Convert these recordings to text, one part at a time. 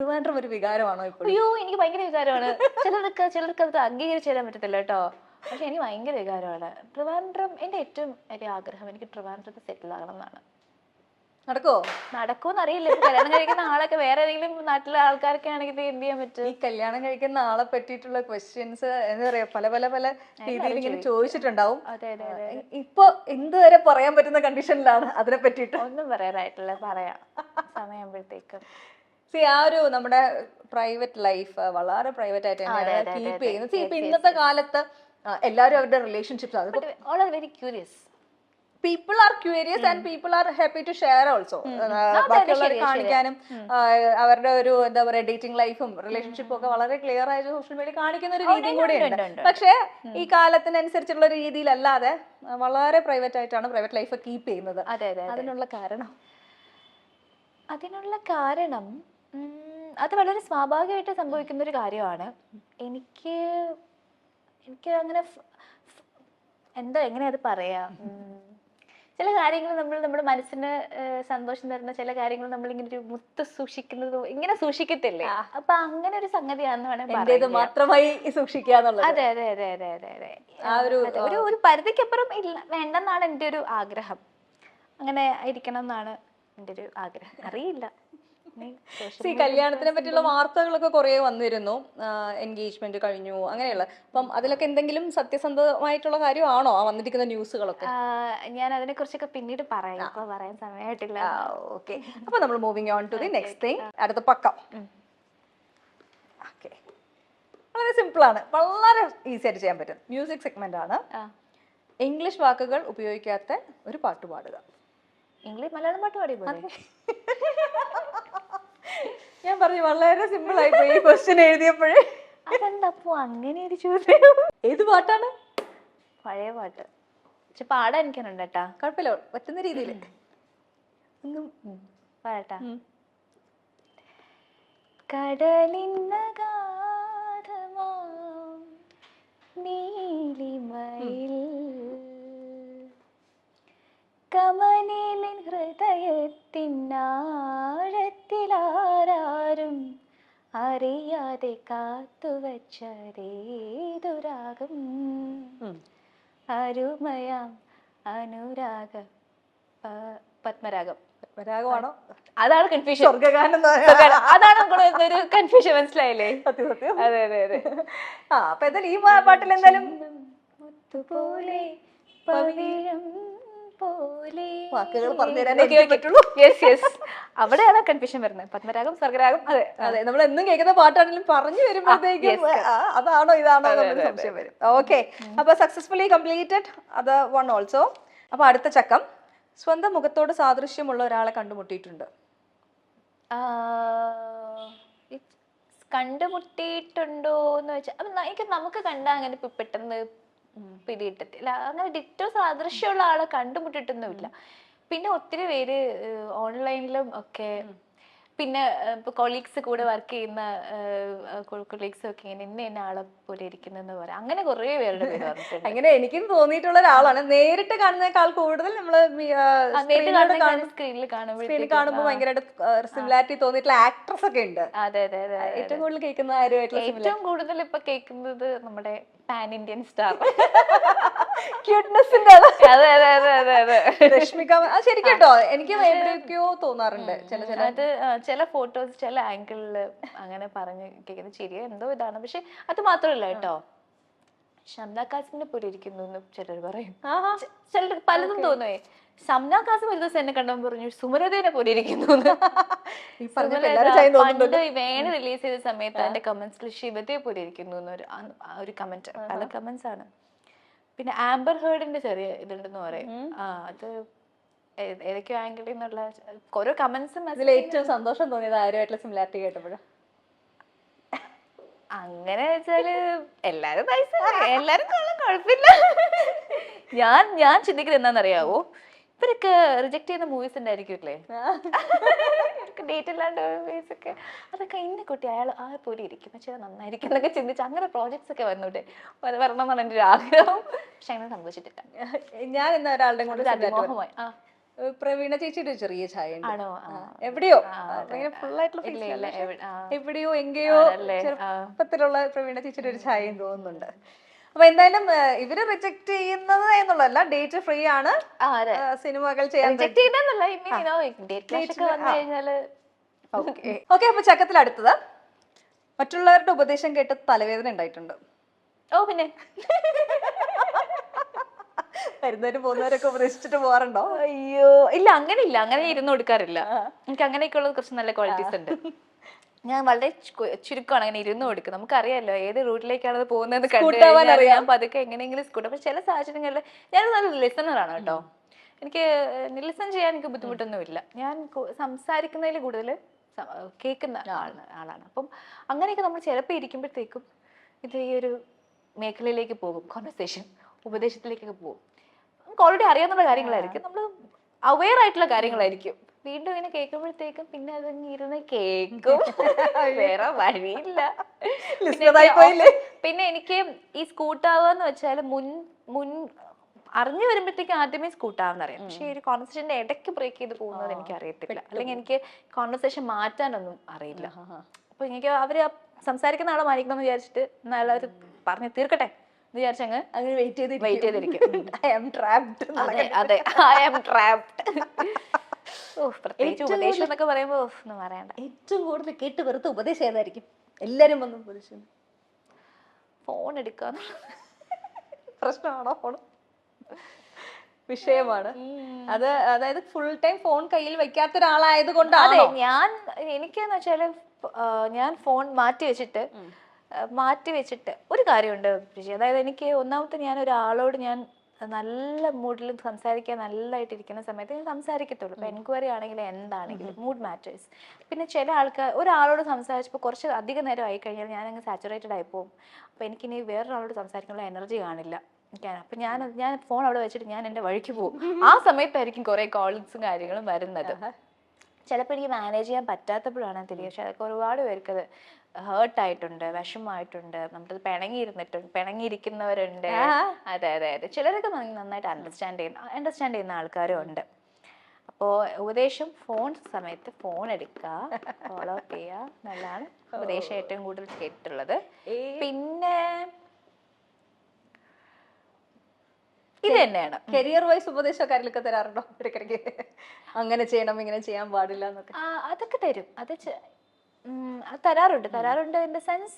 ട്രിവാൻഡ്രം ഒരു വികാരമാണോ ഇപ്പോഴും? അയ്യോ എനിക്ക് ഭയങ്കര വികാരമാണ്. ചിലർക്ക് അത് അംഗീകരിച്ചു തരാൻ പറ്റത്തില്ല കേട്ടോ. പക്ഷെ എനിക്ക് ഭയങ്കര വികാരമാണ് ട്രിവാൻഡ്രം. എൻ്റെ ഏറ്റവും വലിയ ആഗ്രഹം എനിക്ക് ട്രിവാൻഡ്രത്ത് സെറ്റിൽ ആകണം എന്നാണ്. നടക്കോ? നടക്കുമെന്ന് അറിയില്ല. ഇപ്പൊ കല്യാണം കഴിക്കുന്ന ആളൊക്കെ വേറെ ഏതെങ്കിലും നാട്ടിലെ ആൾക്കാരൊക്കെ ആണെങ്കിൽ എന്ത് ചെയ്യാൻ പറ്റും? ഈ കല്യാണം കഴിക്കുന്ന ആളെ പറ്റിയിട്ടുള്ള ക്വസ്റ്റ്യൻസ് എന്താ പറയാ, പല രീതിയിൽ ഇങ്ങനെ ചോദിച്ചിട്ടുണ്ടാവും. അതെ അതെ അതെ. ഇപ്പൊ എന്തുവരെ പറയാൻ പറ്റുന്ന കണ്ടീഷനിലാണ് അതിനെ പറ്റിയിട്ട്? ഒന്നും പറയാനായിട്ടില്ല, പറയാം സമയമാകുമ്പോഴത്തേക്കും. ആ ഒരു നമ്മുടെ പ്രൈവറ്റ് ലൈഫ് വളരെ പ്രൈവറ്റ് ആയിട്ട് തന്നെയാണ് കീപ്പ് ചെയ്യുന്നത്. ഇപ്പൊ ഇന്നത്തെ കാലത്ത് എല്ലാവരും അവരുടെ relationships all are very curious. People are curious and people are happy to share also. ബാക്കിയുള്ളവരെ കാണിക്കാനും അവരുടെ ഒരു എന്താ പറയാ ഡേറ്റിംഗ് ലൈഫും റിലേഷൻഷിപ്പും ഒക്കെ വളരെ ക്ലിയർ ആയിട്ട് സോഷ്യൽ മീഡിയ കാണിക്കുന്ന ഒരു രീതിയും കൂടെയുണ്ട്. പക്ഷെ ഈ കാലത്തിനനുസരിച്ചുള്ള ഒരു രീതിയിലല്ലാതെ വളരെ പ്രൈവറ്റ് ആയിട്ടാണ് പ്രൈവറ്റ് ലൈഫ് കീപ്പ് ചെയ്യുന്നത്. അതിനുള്ള കാരണം അത് വളരെ സ്വാഭാവികമായിട്ട് സംഭവിക്കുന്ന ഒരു കാര്യമാണ്. എനിക്ക് അങ്ങനെ എങ്ങനെയാ അത് പറയാ, ചില കാര്യങ്ങൾ നമ്മൾ നമ്മുടെ മനസ്സിന് സന്തോഷം തരുന്ന ചില കാര്യങ്ങൾ നമ്മളിങ്ങനെ ഒരു മുത്ത് സൂക്ഷിക്കുന്നത് ഇങ്ങനെ സൂക്ഷിക്കത്തില്ലേ, അപ്പൊ അങ്ങനെ ഒരു സംഗതിയാണെന്ന് വേണമെങ്കിൽ മാത്രമായി സൂക്ഷിക്കാന്നുള്ളത്. അതെ അതെ അതെ അതെ അതെ അതെ. ആ ഒരു പരിധിക്കപ്പുറം ഇല്ല വേണ്ടെന്നാണ് എൻ്റെ ഒരു ആഗ്രഹം. അങ്ങനെ ഇരിക്കണം എന്നാണ് എൻ്റെ ഒരു ആഗ്രഹം. അറിയില്ല, കല്യാണത്തിനെ പറ്റിയുള്ള വാർത്തകളൊക്കെ കുറെ വന്നിരുന്നു. എൻഗേജ്മെന്റ് കഴിഞ്ഞു അങ്ങനെയുള്ള. അപ്പം അതിലൊക്കെ എന്തെങ്കിലും സത്യസന്ധമായിട്ടുള്ള കാര്യമാണോ ആ വന്നിരിക്കുന്ന ന്യൂസുകളൊക്കെ? ഞാൻ അതിനെ കുറിച്ചൊക്കെ പിന്നീട് പറയാം, ഇപ്പൊ പറയാൻ സമയമായിട്ടില്ല. ഓക്കെ, അപ്പൊ നമ്മൾ moving on to the next thing. അടുത്ത പക്കം. ഓക്കെ, വളരെ സിമ്പിൾ ആണ്, വളരെ ഈസി ആയിട്ട് ചെയ്യാൻ പറ്റും. മ്യൂസിക് സെഗ്മെന്റ് ആണ്. ഇംഗ്ലീഷ് വാക്കുകൾ ഉപയോഗിക്കാത്ത ഒരു പാട്ട് പാടുക. മലയാളം പാട്ട് പാടി പോലെ. ഞാൻ പറഞ്ഞു വളരെ സിമ്പിൾ ആയി പോയി ഈ ക്വസ്റ്റ്യൻ എഴുതിയപ്പോഴേ. അതെന്തപ്പോ അങ്ങനെ ഒരു ചോദ്യം? ഏത് പാട്ടാണ്? പഴയ പാട്ട്. പക്ഷെ പാടാൻ എനിക്കുണ്ട് കേട്ടാ. കുഴപ്പമില്ല, പറ്റുന്ന രീതിയിൽ ഒന്നും പാടട്ടാ. കടലിന്നഗാധമാം നീലിമയിൽ കമനിലിൻ ഹൃദയത്തിനാഴത്തിലാരും അറിയാതെ കാത്തുവച്ചതേതുരാഗം അരുമയാം അനുരാഗ പത്മരാഗം. പത്മരാഗമാണോ? അതാണ് കൺഫ്യൂഷൻ. സ്വർഗ്ഗഗാനം അതാണ് ഒരു കൺഫ്യൂഷൻ, മനസ്സിലായില്ലേ? സത്യം. അതെ അതെ അതെ. അപ്പൊ എന്തായാലും ഈ പാട്ടിൽ എന്തായാലും മുത്തുപോലെ പവിഴം വാക്കുകൾ പറഞ്ഞുതരാനേ പറ്റുള്ളൂ. അവിടെയാണ് കൺഫ്യൂഷൻ വരുന്നത്. പത്മരാഗം സ്വർഗരാഗം. അതെ അതെ, നമ്മൾ എന്നും കേൾക്കുന്ന പാട്ടാണെങ്കിലും പറഞ്ഞു വരുമ്പോഴത്തേക്കും അതാണോ ഇതാണോ സംശയം വരും. ഓക്കെ, അപ്പൊ സക്സസ്ഫുള്ളി കംപ്ലീറ്റഡ് അത് വൺ ഓൾസോ. അപ്പൊ അടുത്ത ചക്കം. സ്വന്തം മുഖത്തോട് സാദൃശ്യമുള്ള ഒരാളെ കണ്ടുമുട്ടിയിട്ടുണ്ട്. കണ്ടുമുട്ടിയിട്ടുണ്ടോ എന്ന് വെച്ചാൽ എനിക്ക് നമുക്ക് കണ്ടാ അങ്ങനെ പെട്ടെന്ന് പിടിയിട്ടത്തില്ല. അങ്ങനെ ഡിറ്റോ സാദൃശ്യമുള്ള ആളെ കണ്ടുമുട്ടിട്ടൊന്നുമില്ല. പിന്നെ ഒത്തിരി പേര് ഓൺലൈനിലും ഒക്കെ, പിന്നെ ഇപ്പൊ കൊളീഗ്സ് കൂടെ വർക്ക് ചെയ്യുന്ന കൊളീഗ്സ് ഒക്കെ ഇന്ന ആളെ പോലെ ഇരിക്കുന്നെന്ന് പറയാം. അങ്ങനെ കുറെ പേരുടെ പേര് പറഞ്ഞിട്ടുണ്ട്. അങ്ങനെ എനിക്കും തോന്നിയിട്ടുള്ള ഒരാളാണ്. നേരിട്ട് കാണുന്നേക്കാൾ കൂടുതൽ നമ്മള് സ്ക്രീനിൽ കാണുമ്പോൾ ഭയങ്കരമായിട്ട് സിമിലാരിറ്റി തോന്നിയിട്ടുള്ള ആക്ട്രസ് ഒക്കെ ഉണ്ട്. അതെ അതെ അതെ. ഏറ്റവും കൂടുതൽ കേൾക്കുന്ന ആരുമായിട്ടുള്ള ഏറ്റവും കൂടുതൽ ഇപ്പൊ കേൾക്കുന്നത് നമ്മുടെ പാൻ ഇന്ത്യൻ സ്റ്റാർ ക്യൂട്ട്നെസിന്റെ. അതെ അതെ അതെ അതെ അതെ. രശ്മിക ശരിക്കും കേട്ടോ, എനിക്ക് എവിടെയൊക്കെയോ തോന്നാറുണ്ട് ചില ഫോട്ടോസ് ചില ആംഗിളില് അങ്ങനെ പറഞ്ഞു കേൾക്കുന്നത് ശരിയാ എന്തോ ഇതാണ്. പക്ഷെ അത് മാത്രമല്ല കേട്ടോ, ഷംന കാസിമിനെ പോലെ ഇരിക്കുന്നു എന്ന് ചിലർ പറയും. ചിലർ പലതും തോന്നുവേ. ഷംന കാസിം ഒരു ദിവസം എന്നെ കണ്ടപ്പോൾ പറഞ്ഞു സുമലതേനെ പോലെ ഇരിക്കുന്നു. പണ്ട് വേണ റിലീസ് ചെയ്ത സമയത്ത് എന്റെ കമന്റ്സിൽ ശിവതയെ പോലെ ഇരിക്കുന്നു ഒരു കമന്റ്. പല കമന്റ്സ് ആണ്. പിന്നെ ആംബർ ഹേർഡിന്റെ ചെറിയ ഇതുണ്ടെന്ന് പറയും. അത് ഏതൊക്കെയോ ആംഗിളിൽ നിന്നുള്ള ഓരോ കമന്റ്സും. അതിൽ ഏറ്റവും സന്തോഷം തോന്നിയത് ആരുമായിട്ടുള്ള സിമിലാരിറ്റി കേട്ടപ്പോഴും? അങ്ങനെ വെച്ചാല് എല്ലാരും എല്ലാരും കുഴപ്പമില്ല. ഞാൻ ചിന്തിക്കുന്നത് എന്താണെന്നറിയാവോ, ഇവരൊക്കെ റിജക്ട് ചെയ്യുന്ന മൂവീസ് ഉണ്ടായിരിക്കുമല്ലേ, ഡേറ്റ് ഇല്ലാണ്ട് മൂവീസ് ഒക്കെ, അതൊക്കെ ഇന്ന കുട്ടി അയാൾ ആ പോലെ ഇരിക്കും പക്ഷെ നന്നായിരിക്കും എന്നൊക്കെ ചിന്തിച്ച് അങ്ങനെ പ്രോജക്ട്സ് ഒക്കെ വന്നോട്ടെ വരണം എന്നാണ് എൻ്റെ ഒരു ആഗ്രഹം. പക്ഷെ അങ്ങനെ സംഭവിച്ചിട്ടില്ല. ഞാൻ ഇന്ന് ഒരാളുടെ കൊണ്ട് അതിമോഹമായി പ്രവീണ ചേച്ചിയുടെ ഒരു ചെറിയ ഛായ ഉണ്ട്. ആണോ? എവിടെയോ അതെ. ഭയങ്കര ഫുൾ ആയിട്ടുള്ള ഇല്ല, face ഇല്ല, അല്ല. എവിടെയോ എങ്കയോ ആണല്ലേ? ചെറുപ്പത്തിലുള്ള പ്രവീണ ചേച്ചിയുടെ ഒരു ഛായയും തോന്നുന്നുണ്ട്. അപ്പൊ എന്തായാലും ഇവര് റിജക്ട് ചെയ്യുന്നത് എന്നുള്ളതല്ല, ഡേറ്റ് ഫ്രീ ആണ്, അതെ. സിനിമകൾ ചെയ്യാൻ റിജക്ട് ചെയ്തെന്നല്ല, ഡേറ്റ് ക്ലാഷ് ഒക്കെ വന്നു കഴിഞ്ഞാല് ഓക്കെ. അപ്പൊ ചക്കത്തിൽ അടുത്തത്, മറ്റുള്ളവരുടെ ഉപദേശം കേട്ട് തലവേദന ഉണ്ടായിട്ടുണ്ട്. ഓ പിന്നെ വരുന്നവരും പോകുന്നവരൊക്കെ ഉപദേശിച്ചിട്ട് പോകാറുണ്ടോ? അയ്യോ ഇല്ല, അങ്ങനെ ഇല്ല, അങ്ങനെ ഇരുന്ന് കൊടുക്കാറില്ല. എനിക്ക് അങ്ങനെയൊക്കെ ഉള്ളത് കുറച്ച് നല്ല ക്വാളിറ്റീസ് ഉണ്ട്. ഞാൻ വളരെ ചുരുക്കമാണ് അങ്ങനെ ഇരുന്ന് കൊടുക്കുക. നമുക്കറിയാലോ ഏത് റൂട്ടിലേക്കാണ് പോകുന്നത് കണ്ടു കഴിഞ്ഞാൽ ഞാൻ പതുക്കെ എങ്ങനെയെങ്കിലും സ്കൂട്ട്. പക്ഷെ ചില സാഹചര്യങ്ങളിൽ ഞാൻ നല്ല ലിസണറാണ് കേട്ടോ. എനിക്ക് ലിസൺ ചെയ്യാൻ എനിക്ക് ബുദ്ധിമുട്ടൊന്നുമില്ല. ഞാൻ സംസാരിക്കുന്നതിൽ കൂടുതൽ കേൾക്കുന്ന ആളാണ്. അപ്പം അങ്ങനെയൊക്കെ നമ്മൾ ചിലപ്പോൾ ഇരിക്കുമ്പോഴത്തേക്കും ഇത് ഈ ഒരു മേഖലയിലേക്ക് പോകും, കോൺവെർസേഷൻ ഉപദേശത്തിലേക്കൊക്കെ പോകും. നമുക്ക് ഓൾറെഡി അറിയാവുന്ന കാര്യങ്ങളായിരിക്കും, നമ്മൾ അവെയർ ആയിട്ടുള്ള കാര്യങ്ങളായിരിക്കും. വീണ്ടും ഇങ്ങനെ കേൾക്കുമ്പോഴത്തേക്കും പിന്നെ അതങ്ങ് ഇരുന്ന് കേൾക്കും, വേറെ വഴിയില്ല. പിന്നെ എനിക്ക് ഈ സ്കൂട്ടാവുക വെച്ചാൽ മുൻ അറിഞ്ഞു വരുമ്പോഴത്തേക്കും ആദ്യമേ സ്കൂട്ടാവുന്നറിയാം. പക്ഷെ ഈ ഒരു കോൺവെർസേഷന്റെ ഇടയ്ക്ക് ബ്രേക്ക് ചെയ്ത് പോകുന്നത് എനിക്ക് അറിയത്തില്ല, അല്ലെങ്കിൽ എനിക്ക് കോൺവെർസേഷൻ മാറ്റാനൊന്നും അറിയില്ല. അപ്പൊ എനിക്ക് അവര് സംസാരിക്കുന്ന ആളെ മാനിക്കണം എന്ന് വിചാരിച്ചിട്ട് എല്ലാവരും പറഞ്ഞു തീർക്കട്ടെ എന്ന് വിചാരിച്ചങ്ങ് വെയിറ്റ് ചെയ്തിരിക്കും. അതെ, ഐ ആം ട്രാപ്ഡ്. പ്രത്യേകിച്ച് ഉപദേശം എന്നൊക്കെ പറയുമ്പോ ഒന്നും പറയണ്ട. ഏറ്റവും കൂടുതൽ കേട്ട് വെറുത്ത ഉപദേശം ഏതായിരിക്കും? എല്ലാരും വന്ന് ഉപദേശം ഫോൺ എടുക്കാന്ന് പ്രശ്നമാണോ? ഫോൺ വിഷയമാണ് അത്. അതായത് ഫുൾ ടൈം ഫോൺ കയ്യിൽ വെക്കാത്ത ഒരാളായത് കൊണ്ടാണ്. എനിക്കെന്ന് വെച്ചാല് ഞാൻ ഫോൺ മാറ്റി വെച്ചിട്ട് ഒരു കാര്യമുണ്ട്. അതായത് എനിക്ക് ഒന്നാമത്തെ, ഞാൻ ഒരാളോട് ഞാൻ നല്ല മൂഡിൽ സംസാരിക്കാൻ നല്ലതായിട്ട് ഇരിക്കുന്ന സമയത്ത് ഞാൻ സംസാരിക്കത്തുള്ളൂ. ഇപ്പൊ എൻക്വയറി ആണെങ്കിലും എന്താണെങ്കിലും മൂഡ് മാറ്റേഴ്സ്. പിന്നെ ചില ആൾക്കാർ ഒരാളോട് സംസാരിച്ചപ്പോൾ കുറച്ച് അധികം നേരം ആയി കഴിഞ്ഞാൽ ഞാൻ അങ്ങ് സാച്ചുറേറ്റഡ് ആയി പോകും. അപ്പൊ എനിക്കിനി വേറൊരാളോട് സംസാരിക്കാനുള്ള എനർജി കാണില്ല. അപ്പൊ ഞാൻ ഫോൺ അവിടെ വെച്ചിട്ട് ഞാൻ എൻ്റെ വഴിക്ക് പോകും. ആ സമയത്തായിരിക്കും കുറെ കോൾസും കാര്യങ്ങളും വരുന്നത്. ചിലപ്പോൾ എനിക്ക് മാനേജ് ചെയ്യാൻ പറ്റാത്തപ്പോഴാണ് തിരികെ. പക്ഷെ അതൊക്കെ ഒരുപാട് പേർക്ക് അത് ഹേർട്ടായിട്ടുണ്ട്, വിഷമമായിട്ടുണ്ട്, നമ്മളത് പിണങ്ങിയിരിക്കുന്നവരുണ്ട്. അതെ അതെ അതെ, ചിലരൊക്കെ നന്നായിട്ട് അണ്ടർസ്റ്റാൻഡ് ചെയ്യുന്ന ആൾക്കാരും ഉണ്ട്. അപ്പോൾ ഉപദേശം ഫോൺ സമയത്ത് ഫോൺ എടുക്കുക, ഫോളോ അപ്പ് ചെയ്യുക നല്ലതാണ്. ഉപദേശം ഏറ്റവും കൂടുതൽ കേട്ടിട്ടുള്ളത്. പിന്നെ ഇത് തന്നെയാണ്. കരിയർ വൈസ് ഉപദേശക്കാരിലൊക്കെ തരാറുണ്ടോ ഇടയ്ക്കിടയ്ക്ക്? അങ്ങനെ ചെയ്യണം, ഇങ്ങനെ ചെയ്യാൻ പാടില്ല എന്നൊക്കെ. അതൊക്കെ തരും. അത് തരാറുണ്ട് ഇൻ ദ സെൻസ്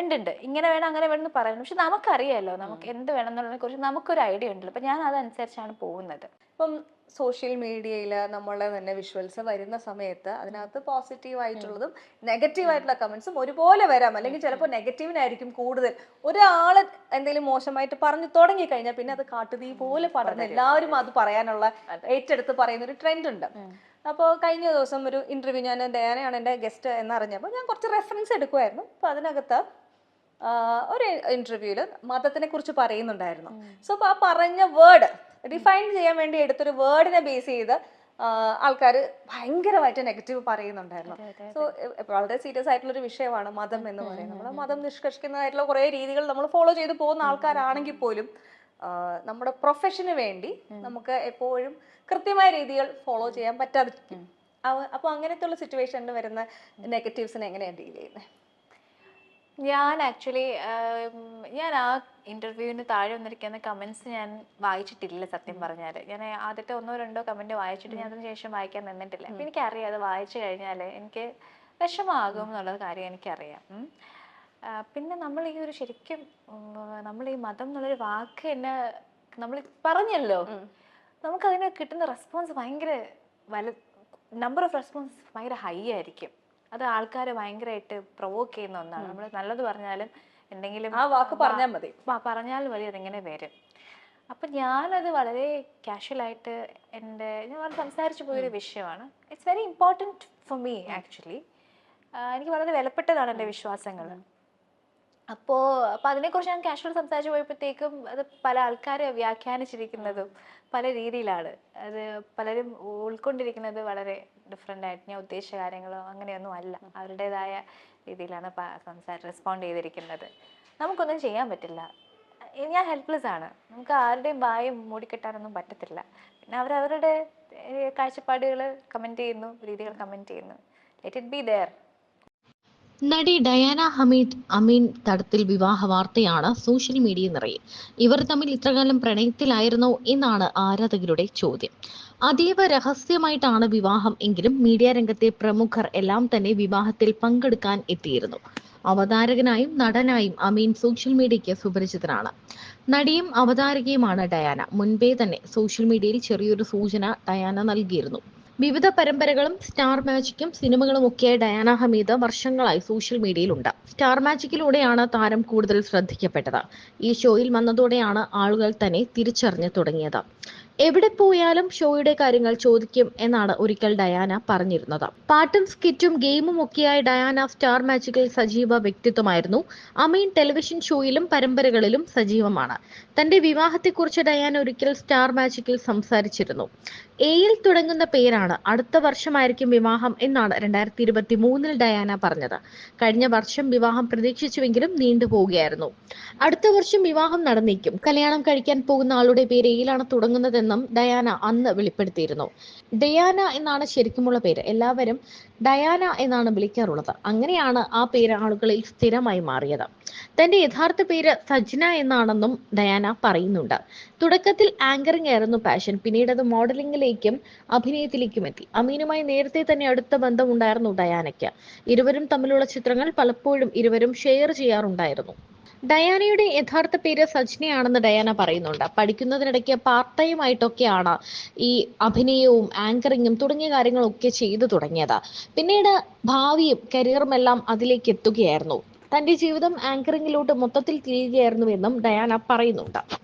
ഉണ്ട് ഇങ്ങനെ വേണം അങ്ങനെ വേണം എന്ന് പറയുന്നു. പക്ഷെ നമുക്കറിയാലോ നമുക്ക് എന്ത് വേണം എന്നുള്ളതിനെ കുറിച്ച് നമുക്കൊരു ഐഡിയ ഉണ്ടല്ലോ. അപ്പൊ ഞാൻ അതനുസരിച്ചാണ് പോകുന്നത്. ഇപ്പം സോഷ്യൽ മീഡിയയിൽ നമ്മളെ തന്നെ വിഷ്വൽസ് വരുന്ന സമയത്ത് അതിനകത്ത് പോസിറ്റീവ് ആയിട്ടുള്ളതും നെഗറ്റീവ് ആയിട്ടുള്ള കമന്റ്സും ഒരുപോലെ വരാം. അല്ലെങ്കിൽ ചിലപ്പോൾ നെഗറ്റീവിനായിരിക്കും കൂടുതൽ. ഒരാള് എന്തെങ്കിലും മോശമായിട്ട് പറഞ്ഞു തുടങ്ങി കഴിഞ്ഞാൽ പിന്നെ അത് കാട്ടുതീ പോലെ പടർന്ന് എല്ലാവരും അത് പറയാനുള്ള ഏറ്റെടുത്ത് പറയുന്ന ഒരു ട്രെൻഡ് ഉണ്ട്. അപ്പോൾ കഴിഞ്ഞ ദിവസം ഒരു ഇന്റർവ്യൂ, ഞാൻ ഡയാനയാണ് എൻ്റെ ഗസ്റ്റ് എന്നറിഞ്ഞപ്പോൾ ഞാൻ കുറച്ച് റെഫറൻസ് എടുക്കുമായിരുന്നു. അപ്പോൾ അതിനകത്ത് ഒരു ഇന്റർവ്യൂവിൽ മതത്തിനെ കുറിച്ച് പറയുന്നുണ്ടായിരുന്നു. സോ അപ്പോൾ ആ പറഞ്ഞ വേർഡ് ഡിഫൈൻ ചെയ്യാൻ വേണ്ടി എടുത്തൊരു വേർഡിനെ ബേസ് ചെയ്ത് ആൾക്കാർ ഭയങ്കരമായിട്ട് നെഗറ്റീവ് പറയുന്നുണ്ടായിരുന്നു. സോ വളരെ സീരിയസ് ആയിട്ടുള്ള ഒരു വിഷയമാണ് മതം എന്ന് പറയുന്നത്. നമ്മൾ മതം നിഷ്കർഷിക്കുന്നതായിട്ടുള്ള കുറേ രീതികൾ നമ്മൾ ഫോളോ ചെയ്ത് പോകുന്ന ആൾക്കാരാണെങ്കിൽ പോലും നമ്മുടെ പ്രൊഫഷന് വേണ്ടി നമുക്ക് എപ്പോഴും കൃത്യമായ രീതികൾ ഫോളോ ചെയ്യാൻ പറ്റാതിരിക്കും. അപ്പോൾ അങ്ങനത്തെ ഉള്ള സിറ്റുവേഷനിൽ വരുന്ന നെഗറ്റീവ്സിനെ എങ്ങനെയാണ് ഡീൽ ചെയ്യുന്നത്? ഞാൻ ആക്ച്വലി ഞാൻ ആ ഇന്റർവ്യൂവിന് താഴെ വന്നിരിക്കുന്ന കമന്റ്സ് ഞാൻ വായിച്ചിട്ടില്ല സത്യം പറഞ്ഞാൽ. ഞാൻ ആദ്യത്തെ 1-2 കമന്റ് വായിച്ചിട്ട് ഞാൻ അതിന് ശേഷം വായിക്കാൻ നിന്നിട്ടില്ല. അപ്പൊ എനിക്കറിയാം അത് വായിച്ചു കഴിഞ്ഞാൽ എനിക്ക് വിഷമമാകും എന്നുള്ള കാര്യം എനിക്കറിയാം. പിന്നെ നമ്മൾ ഈ ഒരു ശരിക്കും നമ്മൾ ഈ മതം എന്നുള്ളൊരു വാക്ക് തന്നെ നമ്മൾ പറഞ്ഞല്ലോ, നമുക്കതിന് കിട്ടുന്ന റെസ്പോൺസ് ഭയങ്കര നമ്പർ ഓഫ് റെസ്പോൺസ് ഭയങ്കര ഹൈ ആയിരിക്കും. അത് ആൾക്കാരെ ഭയങ്കരമായിട്ട് പ്രൊവോക്ക് ചെയ്യുന്ന ഒന്നാണ്. നമ്മൾ നല്ലത് പറഞ്ഞാലും എന്തെങ്കിലും ആ വാക്ക് പറഞ്ഞാൽ മതി അതിങ്ങനെ വരും. അപ്പം ഞാനത് വളരെ കാഷ്വലായിട്ട് ഞാൻ സംസാരിച്ചു പോയൊരു വിഷയമാണ്. It's very important for me actually. എനിക്ക് വളരെ വിലപ്പെട്ടതാണ് എൻ്റെ വിശ്വാസങ്ങൾ. അപ്പോൾ അതിനെക്കുറിച്ച് ഞാൻ കാഷ്വൽ സംസാരിച്ച് പോയപ്പോഴത്തേക്കും അത് പല ആൾക്കാരെ വ്യാഖ്യാനിച്ചിരിക്കുന്നതും പല രീതിയിലാണ്. അത് പലരും ഉൾക്കൊണ്ടിരിക്കുന്നത് വളരെ ഡിഫറെൻ്റ് ആയിട്ട്. ഞാൻ ഉദ്ദേശിച്ച കാര്യങ്ങളോ അങ്ങനെയൊന്നും അല്ല, അവരുടേതായ രീതിയിലാണ് റെസ്പോണ്ട് ചെയ്തിരിക്കുന്നത്. നമുക്കൊന്നും ചെയ്യാൻ പറ്റില്ല. ഞാൻ ഹെൽപ്ലെസ് ആണ്. നമുക്ക് ആരുടെയും വായ മൂടിക്കെട്ടാനൊന്നും പറ്റത്തില്ല. പിന്നെ അവരവരുടെ കാഴ്ചപ്പാടുകൾ കമന്റ് ചെയ്യുന്നു, രീതികൾ കമന്റ് ചെയ്യുന്നു. Let it be there. നടി ഡയാന ഹമീദ് അമീൻ തടത്തിൽ വിവാഹ വാർത്തയാണ് സോഷ്യൽ മീഡിയ നിറയെ. ഇവർ തമ്മിൽ ഇത്രകാലം പ്രണയത്തിലായിരുന്നോ എന്നാണ് ആരാധകരുടെ ചോദ്യം. അതീവ രഹസ്യമായിട്ടാണ് വിവാഹം എങ്കിലും മീഡിയ രംഗത്തെ പ്രമുഖർ എല്ലാം തന്നെ വിവാഹത്തിൽ പങ്കെടുക്കാൻ എത്തിയിരുന്നു. അവതാരകനായും നടനായും അമീൻ സോഷ്യൽ മീഡിയയ്ക്ക് സുപരിചിതനാണ്. നടിയും അവതാരകയുമാണ് ഡയാന. മുൻപേ തന്നെ സോഷ്യൽ മീഡിയയിൽ ചെറിയൊരു സൂചന ഡയാന നൽകിയിരുന്നു. വിവിധ പരമ്പരകളും സ്റ്റാർ മാജിക്കും സിനിമകളും ഒക്കെയായി ഡയാന ഹമീദ് വർഷങ്ങളായി സോഷ്യൽ മീഡിയയിലുണ്ട്. സ്റ്റാർ മാജിക്കിലൂടെയാണ് താരം കൂടുതൽ ശ്രദ്ധിക്കപ്പെട്ടത്. ഈ ഷോയിൽ വന്നതോടെയാണ് ആളുകൾ തന്നെ തിരിച്ചറിഞ്ഞു തുടങ്ങിയത്. എവിടെ പോയാലും ഷോയുടെ കാര്യങ്ങൾ ചോദിക്കും എന്നാണ് ഒരിക്കൽ ഡയാന പറഞ്ഞിരുന്നത്. പാട്ടും സ്കിറ്റും ഗെയിമും ഒക്കെയായി ഡയാന സ്റ്റാർ മാജിക്കിൽ സജീവ വ്യക്തിത്വമായിരുന്നു. അമീൻ ടെലിവിഷൻ ഷോയിലും പരമ്പരകളിലും സജീവമാണ്. തന്റെ വിവാഹത്തെക്കുറിച്ച് ഡയാന ഒരിക്കൽ സ്റ്റാർ മാജിക്കിൽ സംസാരിച്ചിരുന്നു. എയിൽ തുടങ്ങുന്ന പേരാണ്. അടുത്ത വർഷമായിരിക്കും വിവാഹം എന്നാണ് 2023 ഡയാന പറഞ്ഞത്. കഴിഞ്ഞ വർഷം വിവാഹം പ്രതീക്ഷിച്ചുവെങ്കിലും നീണ്ടുപോവുകയായിരുന്നു. അടുത്ത വർഷം വിവാഹം നടന്നേക്കും. കല്യാണം കഴിക്കാൻ പോകുന്ന ആളുടെ പേര് എയിലാണ് തുടങ്ങുന്നതെന്നും ഡയാന അന്ന് വെളിപ്പെടുത്തിയിരുന്നു. ഡയാന എന്നാണ് ശരിക്കുമുള്ള പേര്. എല്ലാവരും ഡയാന എന്നാണ് വിളിക്കാറുള്ളത്. അങ്ങനെയാണ് ആ പേര് ആളുകളിൽ സ്ഥിരമായി മാറിയത്. തന്റെ യഥാർത്ഥ പേര് സജ്ന എന്നാണെന്നും ഡയാന പറയുന്നുണ്ട്. തുടക്കത്തിൽ ആങ്കറിംഗ് ആയിരുന്നു പാഷൻ. പിന്നീട് അത് മോഡലിംഗിലേക്കും അഭിനയത്തിലേക്കും എത്തി. അമീനുമായി നേരത്തെ തന്നെ അടുത്ത ബന്ധമുണ്ടായിരുന്നു ഡയാനയ്ക്ക്. ഇരുവരും തമ്മിലുള്ള ചിത്രങ്ങൾ പലപ്പോഴും ഇരുവരും ഷെയർ ചെയ്യാറുണ്ടായിരുന്നു. ഡയാനയുടെ യഥാർത്ഥ പേര് സജ്നയാണെന്ന് ഡയാന പറയുന്നുണ്ട്. പഠിക്കുന്നതിനിടയ്ക്ക് പാർട്ട് ടൈം ആയിട്ടൊക്കെയാണ് ഈ അഭിനയവും ആങ്കറിങ്ങും തുടങ്ങിയ കാര്യങ്ങളൊക്കെ ചെയ്തു തുടങ്ങിയത്. പിന്നീട് ഭാവിയും കരിയറും എല്ലാം അതിലേക്ക് എത്തുകയായിരുന്നു. തന്റെ ജീവിതം ആങ്കറിങ്ങിലോട്ട് മൊത്തത്തിൽ തിരിയുകയായിരുന്നുവെന്നും ഡയാന പറയുന്നുണ്ട്.